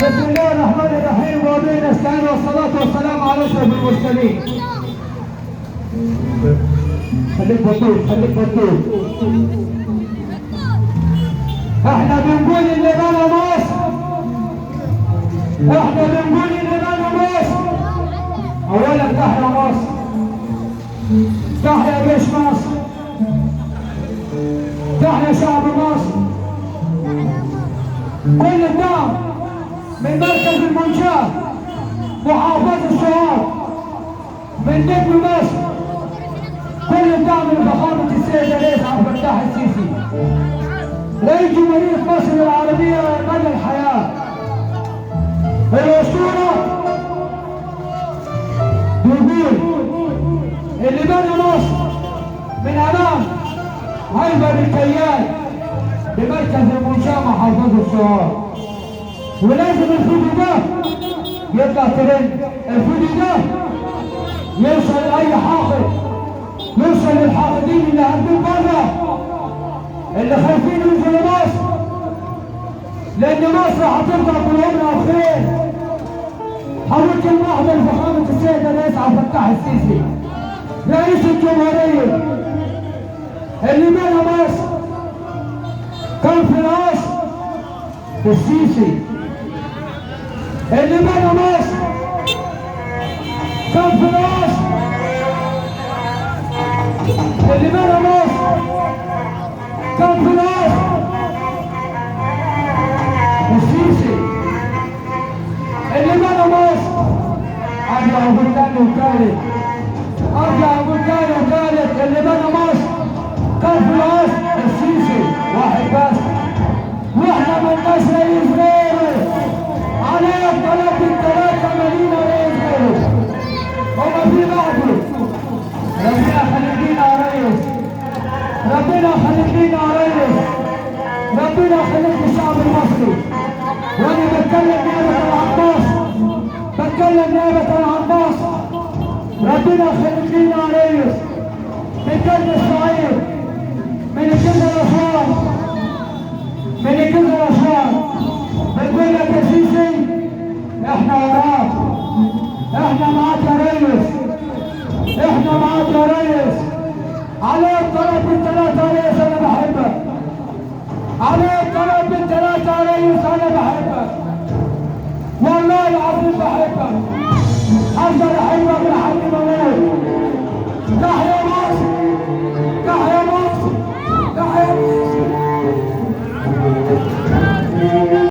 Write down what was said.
بسم الله الرحمن الرحيم وبه نستعين والصلاة والسلام على أشرف المرسلين. خليك بطول خليك بطول. احنا بنقول اللي بنى مصر، احنا بنقول اللي بنى مصر. اولا تحيا مصر، تحيا جيش مصر، تحيا شعب مصر. كل الدعم من مركز المنشاه محافظة السوهاج من نجم مصر، كل الدعم لفخامة السيد الرئيس عبد الفتاح السيسي رئيس جمهورية مصر العربية مدى الحياة. الأسطورة بيقول اللي بنى مصر من أمام هيبة بالكيان بمركز المنشاه محافظة السوهاج، ولازم الفيديو ده يطلع ترند، الفيديو ده يوصل لأي حاقد، يوصل للحاقدين اللي قاعدين بره اللي خايفين ينزلوا مصر، لأن مصر هتفضل طول عمرها بخير. هقول كلمة واحدة لفخامة السيد الرئيس عبد الفتاح السيسي رئيس الجمهورية اللي بنى مصر كان في الأصل السيسي، اللي بنى مصر كان في الأصل، اللي بنى مصر كان في الأصل السيسي، اللي بنى مصر. أرجع أقول تاني وتالت، أرجع أقول تاني وتالت، اللي بنى مصر كان في الأصل السيسي واحد بس. واحنا مالناش رئيس غيره، عليه الطلاق الثلاثة مالينا رئيس غيره، هما في بعضه. ربنا خليك لينا يا ريس، ربنا خليك لينا يا ريس، ربنا خليك للشعب المصري. وانا بتكلم نيابة عن مصر، بتكلم نيابة عن مصر. ربنا خليك لينا يا ريس، من جنة الصعيد، من الجنة الأسوان، من الجنة الأسوان. بنقول لك يا سيسي احنا وراك، احنا معاك يا ريس، احنا معاك يا ريس. عليه الطلب بالثلاثة يا ريس انا بحبك، عليه الطلب بالثلاثة يا ريس انا بحبك، والله العظيم بحبك، افضل احبك لحد ما اموت. تحيا مصر، تحيا